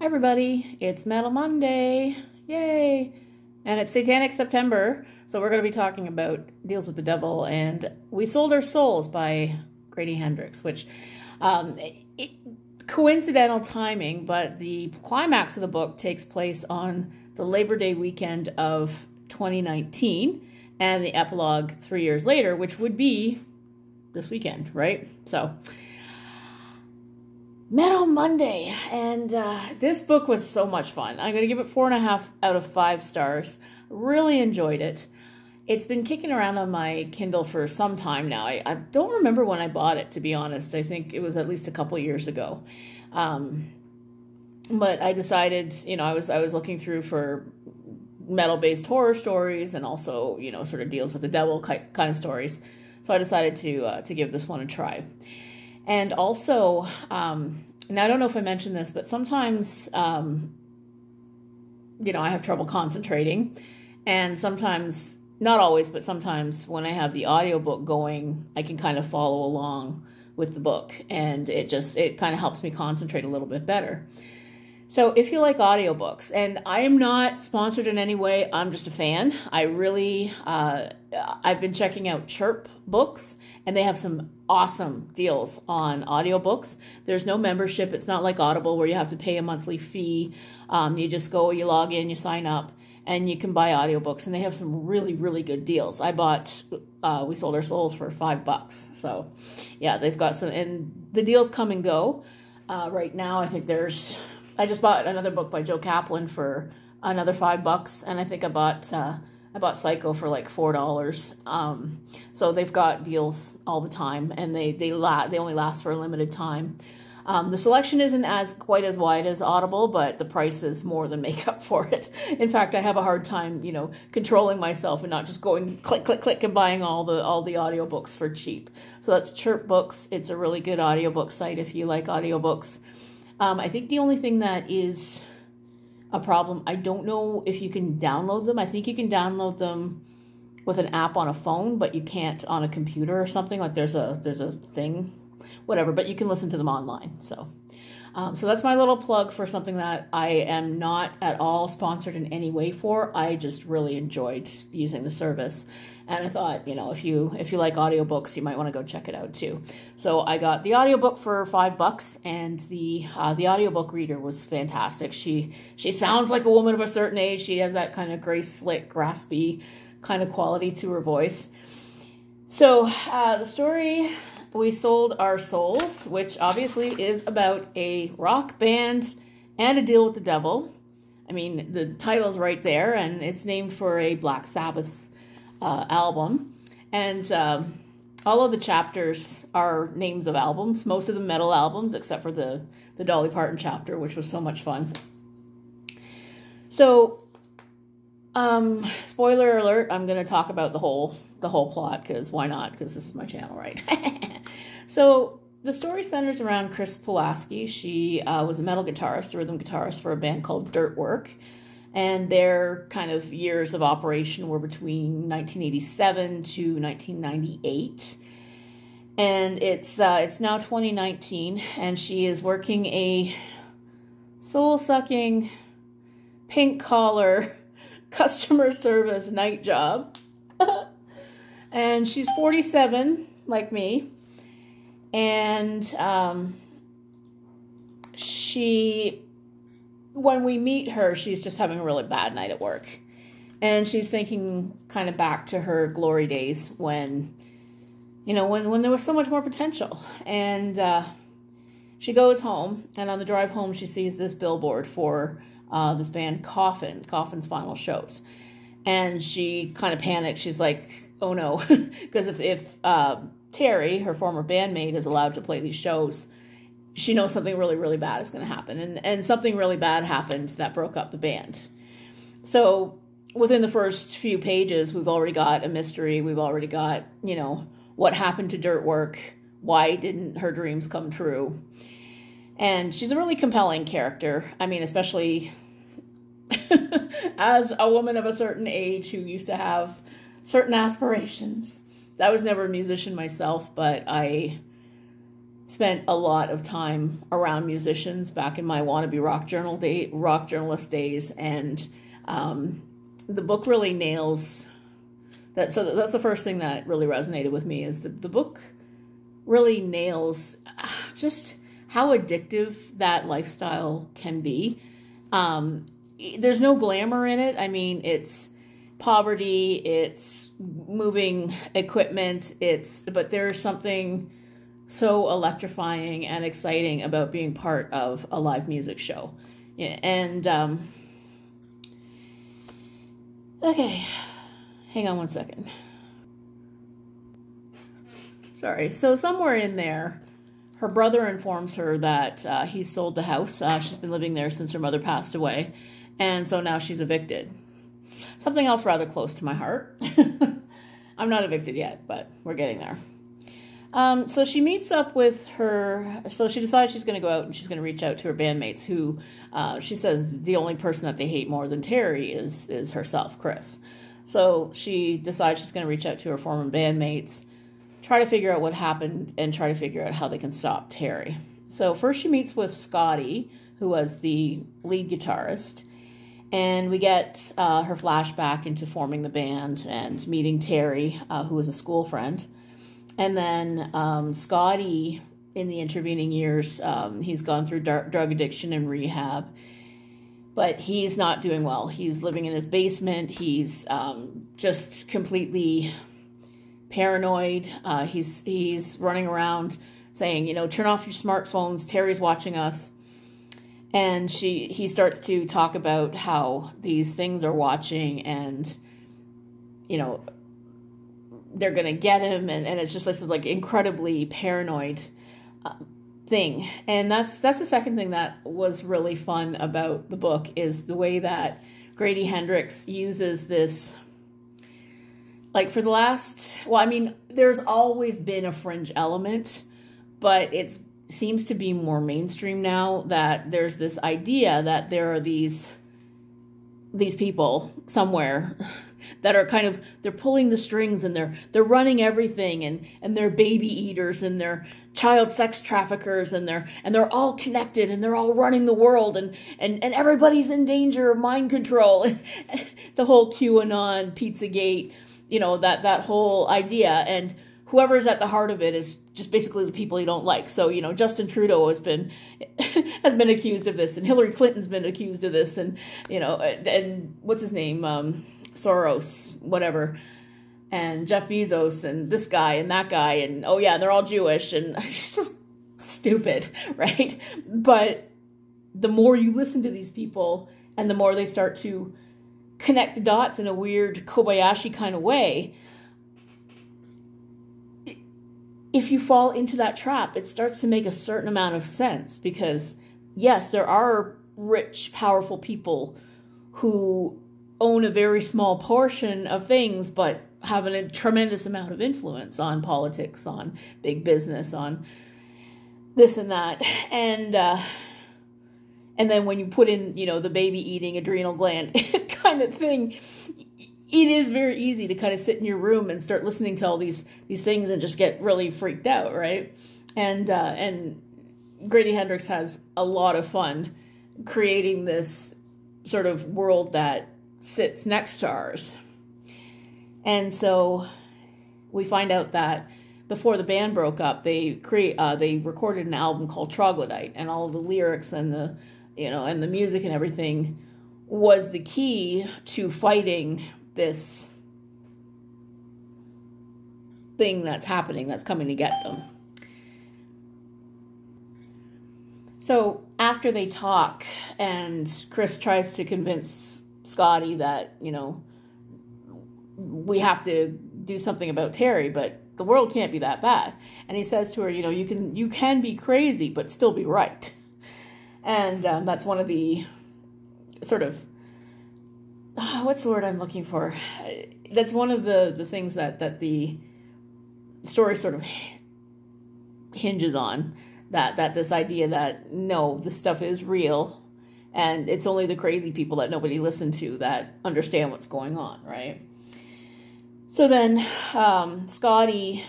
Hi everybody, it's Metal Monday, yay! And it's Satanic September, so we're going to be talking about Deals with the Devil and We Sold Our Souls by Grady Hendrix, which, coincidental timing, but the climax of the book takes place on the Labor Day weekend of 2019, and the epilogue 3 years later, which would be this weekend, right? So Metal Monday, and this book was so much fun. I'm going to give it 4.5 out of 5 stars. Really enjoyed it. It's been kicking around on my Kindle for some time now. I don't remember when I bought it, to be honest. I think it was at least a couple years ago. But I decided, I was looking through for metal-based horror stories and also, sort of deals with the devil kind of stories. So I decided to give this one a try. And also, now I don't know if I mentioned this, but sometimes, I have trouble concentrating. And sometimes, not always, but sometimes when I have the audiobook going, I can kind of follow along with the book. And it kind of helps me concentrate a little bit better. So if you like audiobooks, and I am not sponsored in any way, I'm just a fan. I really, I've been checking out Chirp Books, and they have some awesome deals on audiobooks. There's no membership. It's not like Audible where you have to pay a monthly fee. You just go, you log in, you sign up, and you can buy audiobooks, and they have some really, really good deals. I bought We Sold Our Souls for $5. So yeah, they've got some, and the deals come and go. Right now, I think I just bought another book by Joe Kaplan for another $5, and I think I bought Psycho for like $4. So they've got deals all the time, and they only last for a limited time. The selection isn't quite as wide as Audible, but the prices more than make up for it. In fact, I have a hard time, controlling myself and not just going click, click, click and buying all the audiobooks for cheap. So that's Chirp Books. It's a really good audiobook site if you like audiobooks. I think the only thing that is a problem, I don't know if you can download them. I think you can download them with an app on a phone, but you can't on a computer or something. Like there's a thing, whatever, but you can listen to them online. So that's my little plug for something that I am not at all sponsored in any way for. I just really enjoyed using the service. And I thought, if you like audiobooks, you might want to go check it out too. So I got the audiobook for $5, and the audiobook reader was fantastic. She sounds like a woman of a certain age. She has that kind of gray, slick, raspy kind of quality to her voice. So the story, We Sold Our Souls, which obviously is about a rock band and a deal with the devil. I mean, the title's right there, and it's named for a Black Sabbath album, and all of the chapters are names of albums, most of the metal albums, except for the Dolly Parton chapter, which was so much fun. So, spoiler alert, I'm going to talk about the whole plot, because why not, because this is my channel, right? So, the story centers around Chris Pulaski. She was a metal guitarist, a rhythm guitarist for a band called Dirtwork. And their kind of years of operation were between 1987 to 1998. And it's now 2019, and she is working a soul-sucking, pink-collar customer service night job. And she's 47, like me. And when we meet her, she's just having a really bad night at work. And she's thinking kind of back to her glory days when, when there was so much more potential. And she goes home, and on the drive home, she sees this billboard for this band Coffin's final shows. And she kind of panics. She's like, oh no, because if Terry, her former bandmate, is allowed to play these shows, she knows something really, really bad is going to happen. And something really bad happened that broke up the band. So within the first few pages, we've already got a mystery. We've already got, what happened to Dirtwork? Why didn't her dreams come true? And she's a really compelling character. I mean, especially as a woman of a certain age who used to have certain aspirations. I was never a musician myself, but I spent a lot of time around musicians back in my wannabe rock journalist days, and the book really nails that. So that's the first thing that really resonated with me, is the book really nails just how addictive that lifestyle can be. There's no glamour in it. I mean, it's poverty, it's moving equipment, but there's something so electrifying and exciting about being part of a live music show. Yeah, and okay, hang on one second. Sorry. So somewhere in there, her brother informs her that he sold the house. She's been living there since her mother passed away, and so now she's evicted. Something else rather close to my heart. I'm not evicted yet, but we're getting there. So she meets up with her, so she decides she's going to go out and she's going to reach out to her bandmates, who she says the only person that they hate more than Terry is herself, Chris. So she decides she's going to reach out to her former bandmates, try to figure out what happened, and try to figure out how they can stop Terry. So first she meets with Scotty, who was the lead guitarist, and we get her flashback into forming the band and meeting Terry, who was a school friend. And then Scotty, in the intervening years, he's gone through drug addiction and rehab, but he's not doing well. He's living in his basement. He's just completely paranoid. He's running around saying, you know, turn off your smartphones. Terry's watching us. And he starts to talk about how these things are watching, and, you know, they're going to get him, and it's just this like incredibly paranoid thing. And that's the second thing that was really fun about the book, is the way that Grady Hendrix uses this, like, for the last, well, I mean, there's always been a fringe element, but it seems to be more mainstream now, that there's this idea that there are these people somewhere that are kind of, they're pulling the strings, and they're running everything, and they're baby eaters, and they're child sex traffickers, and they're all connected, and they're all running the world, and everybody's in danger of mind control. The whole QAnon, Pizzagate, you know, that whole idea, and whoever's at the heart of it is just basically the people you don't like. So, you know, Justin Trudeau has been accused of this, and Hillary Clinton's been accused of this, and, you know, and what's his name, Soros, whatever, and Jeff Bezos, and this guy and that guy, and oh yeah, they're all Jewish, and it's just stupid, right? But the more you listen to these people, and the more they start to connect the dots in a weird Kobayashi kind of way, if you fall into that trap, it starts to make a certain amount of sense, because yes, there are rich, powerful people who own a very small portion of things, but have a tremendous amount of influence on politics, on big business, on this and that. And then when you put in, you know, the baby eating adrenal gland kind of thing, it is very easy to kind of sit in your room and start listening to all these things and just get really freaked out, right? And Grady Hendrix has a lot of fun creating this sort of world that sits next to ours. And so we find out that before the band broke up, they recorded an album called Troglodyte, and all of the lyrics and the, you know, and the music and everything was the key to fighting this thing that's happening, that's coming to get them. So after they talk, and Chris tries to convince Scotty that, you know, we have to do something about Terry, but the world can't be that bad. And he says to her, you know, you can be crazy, but still be right. And that's one of the sort of, what's the word I'm looking for? That's one of the things that the story sort of hinges on, that this idea that, no, this stuff is real, and it's only the crazy people that nobody listened to that understand what's going on, right? So then Scotty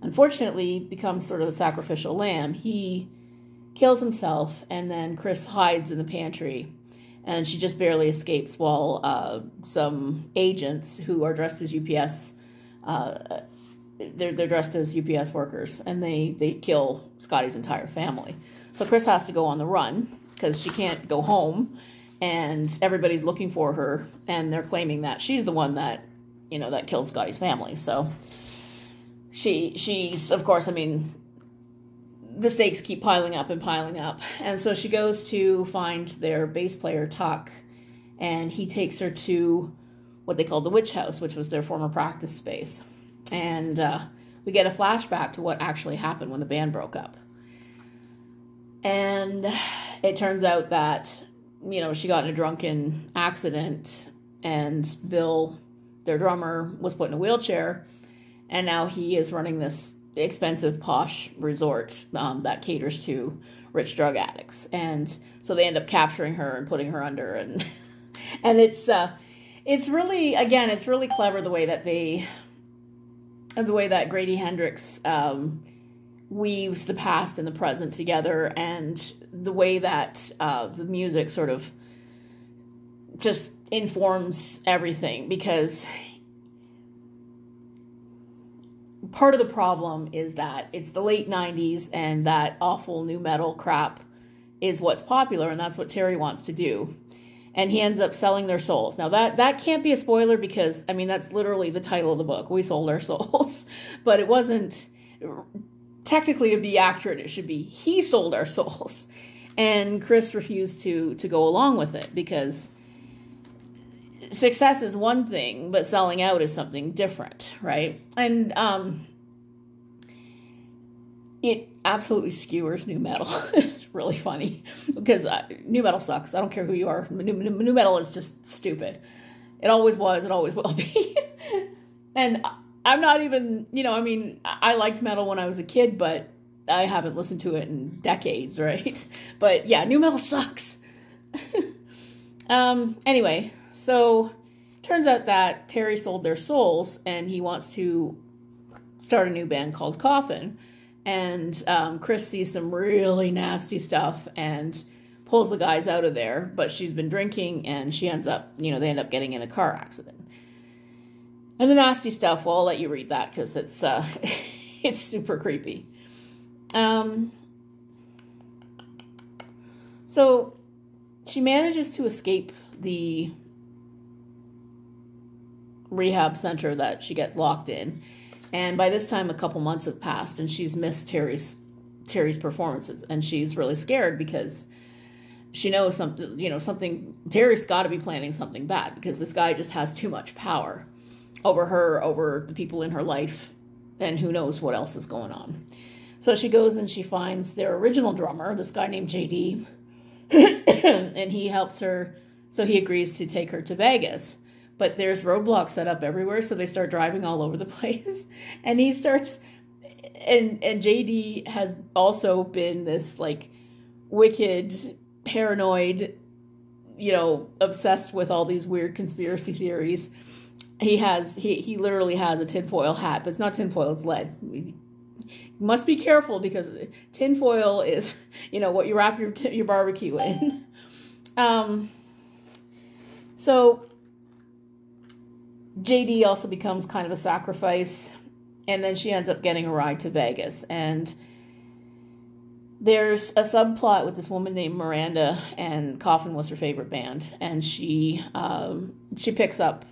unfortunately becomes sort of a sacrificial lamb. He kills himself, and then Chris hides in the pantry, and she just barely escapes while some agents who are dressed as UPS, they're dressed as UPS workers, and they kill Scotty's entire family. So Chris has to go on the run because she can't go home, and everybody's looking for her, and they're claiming that she's the one that, that killed Scotty's family. So she's, of course, I mean, the stakes keep piling up and piling up. And so she goes to find their bass player, Tuck, and he takes her to what they called the witch house, which was their former practice space. And we get a flashback to what actually happened when the band broke up. And it turns out that, she got in a drunken accident, and Bill, their drummer, was put in a wheelchair, and now he is running this expensive posh resort that caters to rich drug addicts. And so they end up capturing her and putting her under, and it's really, again, it's really clever the way that Grady Hendrix weaves the past and the present together, and the way that the music sort of just informs everything, because part of the problem is that it's the late 90s, and that awful nu metal crap is what's popular, and that's what Terry wants to do. And he ends up selling their souls. Now, that can't be a spoiler, because, I mean, that's literally the title of the book. We sold our souls. But it wasn't... Technically, to be accurate, it should be he sold our souls. And Chris refused to go along with it, because success is one thing, but selling out is something different, right? And it absolutely skewers nu metal. It's really funny, because nu metal sucks. I don't care who you are. Nu metal is just stupid. It always was. It always will be. And I'm not even, I mean, I liked metal when I was a kid, but I haven't listened to it in decades, right? But yeah, nu metal sucks. Anyway, so turns out that Terry sold their souls, and he wants to start a new band called Coffin. And Chris sees some really nasty stuff and pulls the guys out of there, but she's been drinking, and she ends up, they end up getting in a car accident. And the nasty stuff, well, I'll let you read that, because it's it's super creepy. So she manages to escape the rehab center that she gets locked in. And by this time, a couple months have passed, and she's missed Terry's performances. And she's really scared, because she knows something, Terry's got to be planning something bad, because this guy just has too much power over her, over the people in her life, and who knows what else is going on. So she goes and she finds their original drummer, this guy named JD, and he helps her, so he agrees to take her to Vegas. But there's roadblocks set up everywhere, so they start driving all over the place. And he starts, and JD has also been this, like, wicked, paranoid, obsessed with all these weird conspiracy theories. He literally has a tinfoil hat, but it's not tinfoil, it's lead. You must be careful, because tinfoil is, what you wrap your barbecue in. So JD also becomes kind of a sacrifice, and then she ends up getting a ride to Vegas. And there's a subplot with this woman named Miranda, and Coffin was her favorite band, and she picks up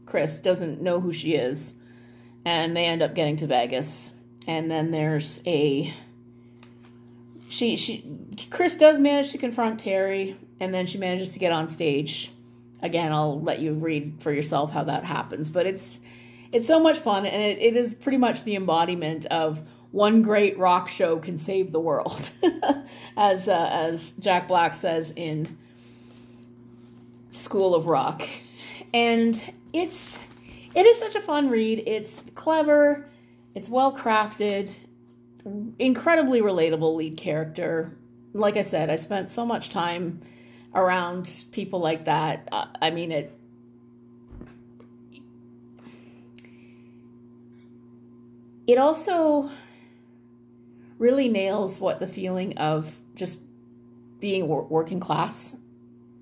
Chris, doesn't know who she is, and they end up getting to Vegas. And then there's Chris does manage to confront Terry, and then she manages to get on stage. Again, I'll let you read for yourself how that happens, but it's so much fun, and it is pretty much the embodiment of one great rock show can save the world, as Jack Black says in School of Rock. And it is such a fun read. It's clever, it's well crafted, incredibly relatable lead character. Like I said, I spent so much time around people like that. I mean, it also really nails what the feeling of just being working class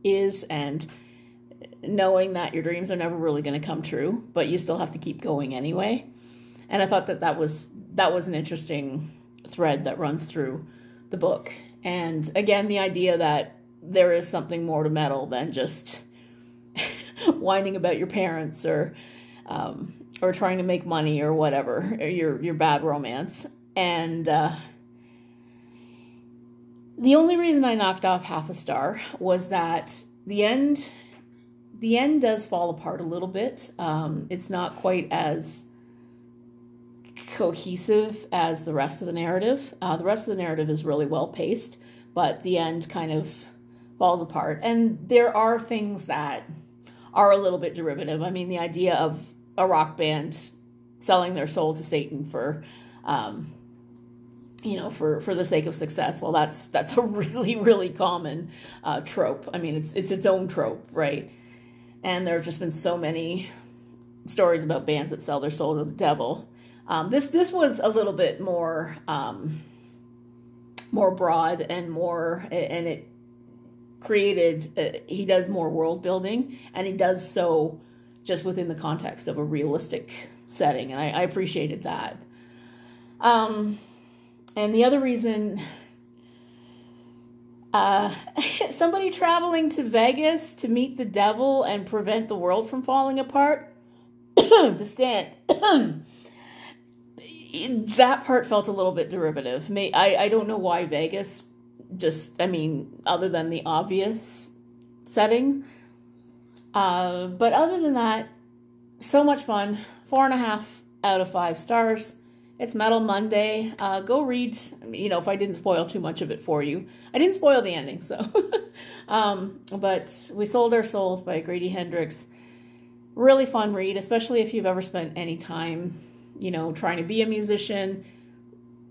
is, and knowing that your dreams are never really going to come true, but you still have to keep going anyway. And I thought that was an interesting thread that runs through the book. And again, the idea that there is something more to metal than just whining about your parents or trying to make money or whatever, or your bad romance. And the only reason I knocked off half a star was that the end does fall apart a little bit. It's not quite as cohesive as the rest of the narrative. The rest of the narrative is really well paced, but the end kind of falls apart. And there are things that are a little bit derivative. I mean, the idea of a rock band selling their soul to Satan for the sake of success. Well, that's a really, really common trope. I mean, it's its own trope, right? And there have just been so many stories about bands that sell their soul to the devil. This was a little bit more broad and it created. He does more world building, and he does so just within the context of a realistic setting, and I appreciated that. And the other reason, somebody traveling to Vegas to meet the devil and prevent the world from falling apart. The Stand. That part felt a little bit derivative. I don't know why Vegas, other than the obvious setting. But other than that, so much fun. 4.5 out of 5 stars. It's Metal Monday. Go read, if I didn't spoil too much of it for you. I didn't spoil the ending, so. But We Sold Our Souls by Grady Hendrix. Really fun read, especially if you've ever spent any time, trying to be a musician,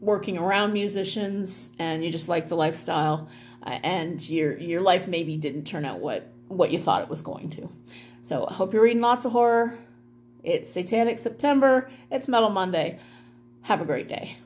working around musicians, and you just like the lifestyle, and your life maybe didn't turn out what you thought it was going to. So I hope you're reading lots of horror. It's Satanic September. It's Metal Monday. Have a great day.